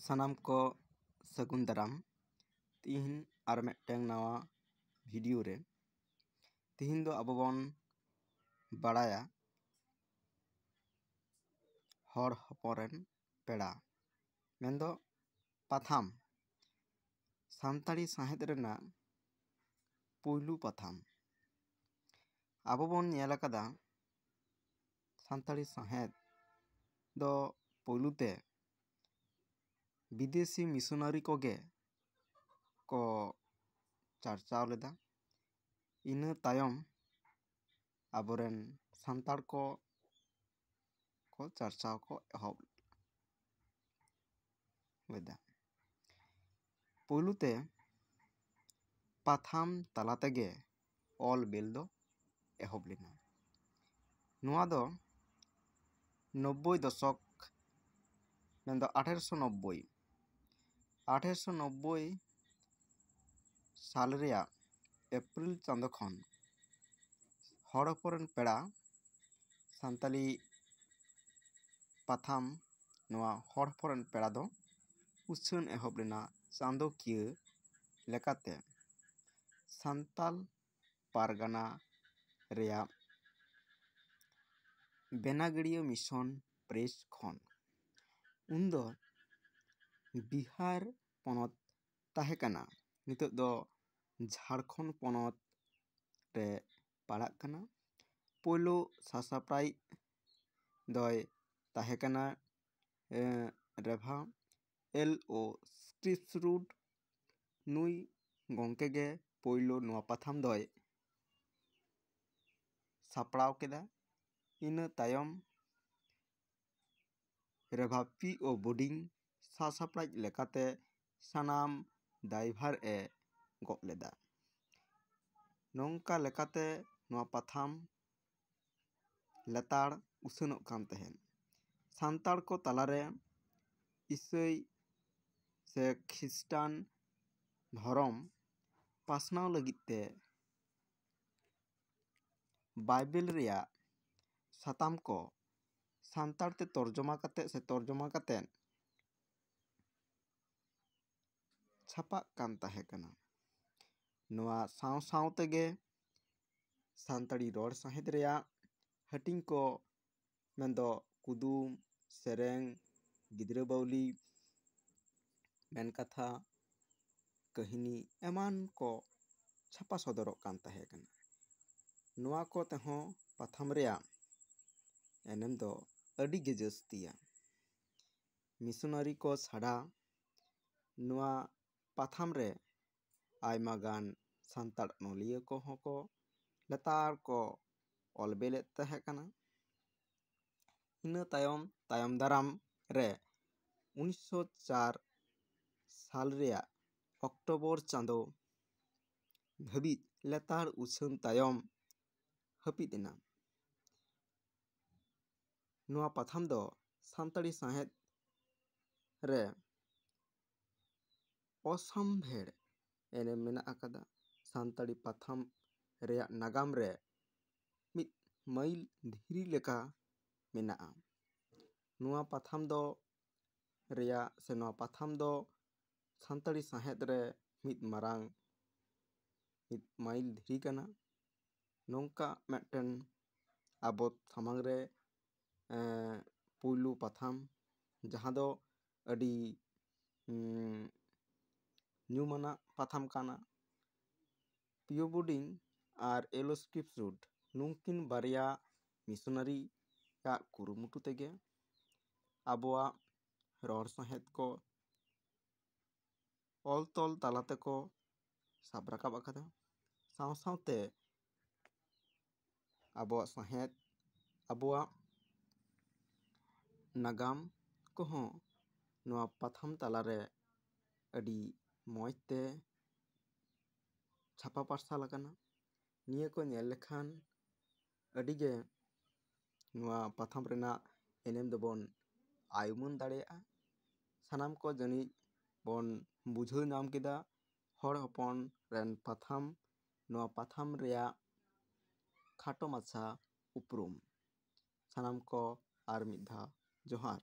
ᱥᱟᱱᱟᱢ ᱠᱚ ᱥᱟᱹᱜᱩᱱ ᱫᱟᱨᱟᱢ। ᱛᱤᱦᱤᱧ ᱟᱨ ᱢᱤᱫᱴᱟᱝ ᱱᱟᱣᱟ ᱵᱷᱤᱰᱤᱭᱳ ᱨᱮ ᱛᱤᱦᱤᱧ ᱫᱚ ᱟᱵᱚ ᱵᱚᱱ ᱵᱟᱲᱟᱭᱟ ᱦᱚᱲ ᱦᱚᱯᱚᱱ ᱨᱮᱱ ᱯᱮᱲᱟ ᱢᱮᱱᱫᱚ ᱯᱟᱛᱷᱟᱢ, ᱥᱟᱱᱛᱟᱲᱤ ᱥᱟᱶᱦᱮᱫ ᱨᱮᱱᱟᱜ ᱯᱩᱭᱞᱩ ᱯᱟᱛᱷᱟᱢ। ᱟᱵᱚ ᱵᱚᱱ ᱧᱮᱞ ᱟᱠᱟᱫᱟ ᱥᱟᱱᱛᱟᱲᱤ ᱥᱟᱶᱦᱮᱫ ᱫᱚ ᱯᱩᱭᱞᱩ ᱛᱮ ᱵᱤᱫᱮᱥᱤ ᱢᱤᱥᱚᱱᱟᱨᱤ ᱠᱚᱜᱮ ᱠᱚ ᱪᱟᱨᱪᱟᱣ ᱞᱮᱫᱟ। ᱤᱱᱟᱹ ᱛᱟᱭᱚᱢ ᱟᱵᱚᱨᱮᱱ ᱥᱟᱱᱛᱟᱲ ᱠᱚ ᱪᱟᱨᱪᱟᱣ ᱠᱚ ᱮᱦᱚᱵ ᱞᱮᱫᱟ। ᱯᱩᱭᱞᱩ ᱛᱮ ᱯᱟᱛᱷᱟᱢ ᱛᱟᱞᱟ ᱛᱮᱜᱮ ᱚᱞ ᱵᱤᱞ ᱫᱚ ᱮᱦᱚᱵ ᱞᱮᱱᱟ। ᱱᱚᱣᱟ ᱫᱚ 90 ᱫᱚᱥᱚᱠ ᱢᱮᱱᱫᱚ 1890 ᱥᱟᱞ ᱨᱮᱭᱟᱜ ᱮᱯᱨᱤᱞ ᱪᱟᱸᱫᱳ ᱠᱷᱚᱱ ᱦᱚᱲ ᱦᱚᱯᱚᱱ ᱨᱮᱱ ᱯᱮᱲᱟ ᱥᱟᱱᱛᱟᱲᱤ ᱯᱟᱛᱷᱟᱢ ᱱᱚᱣᱟ ᱦᱚᱲ ᱦᱚᱯᱚᱱ ᱨᱮᱱ ᱯᱮᱲᱟ ᱫᱚ ᱩᱪᱷᱟᱹᱱ ᱮᱦᱚᱵ ᱞᱮᱱᱟ ᱪᱟᱸᱫᱳᱠᱤᱭᱟᱹ ᱞᱮᱠᱟᱛᱮ ᱥᱟᱱᱛᱟᱞ ᱯᱟᱨᱜᱟᱱᱟ ᱨᱮᱭᱟᱜ ᱵᱮᱱᱟᱜᱟᱲᱤᱭᱟᱹ ᱢᱤᱥᱚᱱ ᱯᱨᱮᱥ ᱠᱷᱚᱱ। ᱩᱱᱫᱚ ᱵᱤᱦᱟᱨ ᱯᱚᱱᱚᱛ ᱛᱟᱦᱮᱸ ᱠᱟᱱᱟ, ᱱᱤᱛᱚᱜ ᱫᱚ ᱡᱷᱟᱲᱠᱷᱚᱸᱰ ᱯᱚᱱᱚᱛ ᱨᱮ ᱯᱟᱲᱟᱜ ᱠᱟᱱᱟ। ᱯᱳᱭᱞᱳ ᱥᱟᱥᱟᱯᱲᱟᱭᱤᱡ ᱫᱚᱭ ᱛᱟᱦᱮᱸ ᱠᱟᱱᱟ ᱨᱮᱵᱷᱟ LO ᱥᱠᱨᱤᱯᱥᱨᱩᱰ। ᱱᱩᱭ ᱜᱚᱝᱠᱮ ᱜᱮ ᱯᱳᱭᱞᱳ ᱱᱚᱣᱟ ᱯᱟᱛᱷᱟᱢ ᱫᱚᱭ ᱥᱟᱯᱲᱟᱣ ᱠᱮᱫᱟ। ᱤᱱᱟᱹ ᱛᱟᱭᱚᱢ ᱨᱮᱵᱷᱟ PO ᱵᱳᱰᱤᱝ ᱥᱟᱥᱟᱯᱲᱟᱭᱤᱡ ᱞᱮᱠᱟᱛᱮ ᱥᱟᱱᱟᱢ ᱫᱟᱭᱵᱷᱟᱨ ᱮ ᱜᱚᱜ ᱞᱮᱫᱟ। ᱱᱚᱝᱠᱟ ᱞᱮᱠᱟᱛᱮ ᱱᱚᱣᱟ ᱯᱟᱛᱷᱟᱢ ᱞᱮᱛᱟᱲ ᱩᱪᱷᱟᱹᱱᱚᱜ ᱠᱟᱱ ᱛᱟᱦᱮᱸᱫ। ᱥᱟᱱᱛᱟᱲ ᱠᱚ ᱛᱟᱞᱟᱨᱮ ᱤᱥᱟᱹᱭ ᱥᱮ ᱠᱷᱤᱥᱴᱟᱱ ᱫᱷᱚᱨᱚᱢ ᱯᱟᱥᱱᱟᱣ ᱞᱟᱹᱜᱤᱫ ᱛᱮ ᱵᱟᱭᱵᱮᱞ ᱨᱮᱭᱟᱜ ᱥᱟᱛᱟᱢ ᱠᱚ ᱥᱟᱱᱛᱟᱲ ᱛᱮ ᱛᱚᱨᱡᱚᱢᱟ ᱠᱟᱛᱮᱫ ᱪᱷᱟᱯᱟᱜ ᱠᱟᱱ ᱛᱟᱦᱮᱸ ᱠᱟᱱᱟ। ᱱᱚᱣᱟ ᱥᱟᱶ ᱥᱟᱶ ᱛᱮᱜᱮ ᱥᱟᱱᱛᱟᱲᱤ ᱨᱚᱲ ᱥᱟᱶᱦᱮᱫ ᱨᱮᱭᱟᱜ ᱦᱟᱹᱴᱤᱧ ᱠᱚ ᱢᱮᱱᱫᱚ ᱠᱩᱫᱩᱢ, ᱥᱮᱨᱮᱧ, ᱜᱤᱫᱽᱨᱟᱹ ᱵᱟᱣᱞᱤ, ᱢᱮᱱᱠᱟᱛᱷᱟ, ᱠᱟᱹᱦᱱᱤ ᱮᱢᱟᱱ ᱠᱚ ᱪᱷᱟᱯᱟ ᱥᱚᱫᱚᱨᱚᱜ ᱠᱟᱱ ᱛᱟᱦᱮᱸ ᱠᱟᱱᱟ। ᱱᱚᱣᱟ ᱠᱚ ᱛᱮᱦᱚᱸ ᱯᱟᱛᱷᱟᱢ ᱨᱮᱭᱟᱜ ᱮᱱᱮᱢ ᱫᱚ ᱟᱹᱰᱤ ᱜᱮ ᱡᱟᱹᱥᱛᱤᱭᱟ। ᱢᱤᱥᱚᱱᱟᱨᱤ ᱠᱚ ᱪᱷᱟᱰᱟ ᱱᱚᱣᱟ ᱯᱟᱛᱷᱟᱢ ᱨᱮ ᱟᱭᱢᱟ ᱜᱟᱱ ᱥᱟᱱᱛᱟᱲ ᱚᱱᱚᱞᱤᱭᱟᱹ ᱠᱚᱦᱚᱸ ᱠᱚ ᱞᱮᱛᱟᱲ ᱠᱚ ᱚᱞ ᱵᱤᱞᱮᱫ ᱛᱟᱦᱮᱸ ᱠᱟᱱᱟ। ᱤᱱᱟᱹ ᱛᱟᱭᱚᱢ ᱫᱟᱨᱟᱢ ᱨᱮ 1904 ᱥᱟᱞ ᱨᱮᱭᱟᱜ ᱚᱠᱴᱳᱵᱚᱨ ᱪᱟᱸᱫᱳ ᱫᱷᱟᱹᱵᱤᱡ ᱞᱮᱛᱟᱲ ᱩᱪᱷᱟᱹᱱ ᱛᱟᱭᱚᱢ ᱦᱟᱹᱯᱤᱫ ᱮᱱᱟ। ᱱᱚᱣᱟ ᱯᱟᱛᱷᱟᱢ ᱫᱚ ᱥᱟᱱᱛᱟᱲᱤ ᱥᱟᱶᱦᱮᱫ ᱨᱮ ᱚᱥᱟᱢᱵᱷᱮᱲ ᱮᱱᱮᱢ ᱢᱮᱱᱟᱜ ᱟᱠᱟᱫᱟ। ᱥᱟᱱᱛᱟᱲᱤ ᱯᱟᱛᱷᱟᱢ ᱨᱮᱭᱟᱜ ᱱᱟᱜᱟᱢ ᱨᱮ ᱢᱤᱫ ᱢᱟᱹᱭᱤᱞ ᱫᱷᱤᱨᱤ ᱞᱮᱠᱟ ᱢᱮᱱᱟᱜᱼᱟ। ᱱᱚᱣᱟ ᱯᱟᱛᱷᱟᱢ ᱫᱚ ᱥᱟᱱᱛᱟᱲᱤ ᱥᱟᱶᱦᱮᱫ ᱨᱮ ᱢᱤᱫ ᱢᱟᱨᱟᱝ ᱢᱤᱫ ᱢᱟᱹᱭᱤᱞ ᱫᱷᱤᱨᱤ ᱠᱟᱱᱟ। ᱱᱚᱝᱠᱟ ᱢᱤᱫᱴᱮᱱ ᱟᱵᱚ ᱥᱟᱢᱟᱝ ᱨᱮ ᱯᱩᱭᱞᱩ ᱯᱟᱛᱷᱟᱢ ᱡᱟᱦᱟᱸ ᱫᱚ ᱟᱹᱰᱤ ᱧᱩᱢᱟᱱᱟᱜ ᱯᱟᱛᱷᱟᱢ ᱠᱟᱱᱟ। PO ᱵᱳᱰᱤᱝ ᱟᱨ LO ᱥᱠᱨᱤᱯᱥᱨᱩᱰ ᱱᱩᱝᱠᱤᱱ ᱵᱟᱨᱭᱟ ᱢᱤᱥᱚᱱᱟᱨᱤᱭᱟᱜ ᱠᱩᱨᱩᱢᱩᱴᱩ ᱛᱮᱜᱮ ᱟᱵᱚᱣᱟᱜ ᱨᱚᱲ ᱥᱟᱶᱦᱮᱫ ᱠᱚ ᱚᱞ ᱛᱚᱞ ᱛᱟᱞᱟ ᱛᱮᱠᱚ ᱥᱟᱵ ᱨᱟᱠᱟᱵ ᱟᱠᱟᱫᱟ। ᱥᱟᱶ ᱥᱟᱶᱛᱮ ᱟᱵᱚᱣᱟᱜ ᱥᱟᱶᱦᱮᱫ, ᱟᱵᱚᱣᱟᱜ ᱱᱟᱜᱟᱢ ᱠᱚᱦᱚᱸ ᱱᱚᱣᱟ ᱯᱟᱛᱷᱟᱢ ᱛᱟᱞᱟᱨᱮ ᱟᱹᱰᱤ ᱢᱚᱡᱽ ᱛᱮ ᱪᱷᱟᱯᱟ ᱯᱟᱨᱥᱟᱞ ᱟᱠᱟᱱᱟ। ᱱᱤᱭᱟᱹ ᱠᱚ ᱧᱮᱞ ᱞᱮᱠᱷᱟᱱ ᱟᱹᱰᱤᱜᱮ ᱱᱚᱣᱟ ᱯᱟᱛᱷᱟᱢ ᱨᱮᱱᱟᱜ ᱮᱱᱮᱢ ᱫᱚᱵᱚᱱ ᱟᱭᱩᱢᱟᱹᱱ ᱫᱟᱲᱮᱭᱟᱜᱼᱟ। ᱥᱟᱱᱟᱢ ᱠᱚ ᱡᱟᱹᱱᱤᱡ ᱵᱚᱱ ᱵᱩᱡᱷᱟᱹᱣ ᱧᱟᱢ ᱠᱮᱫᱟ ᱦᱚᱲ ᱦᱚᱯᱚᱱ ᱨᱮᱱ ᱯᱟᱛᱷᱟᱢ, ᱱᱚᱣᱟ ᱯᱟᱛᱷᱟᱢ ᱨᱮᱭᱟᱜ ᱠᱷᱟᱴᱚ ᱢᱟᱪᱷᱟ ᱩᱯᱨᱩᱢ। ᱥᱟᱱᱟᱢ ᱠᱚ ᱟᱨ ᱢᱤᱫ ᱫᱷᱟᱣ ᱡᱚᱦᱟᱨ।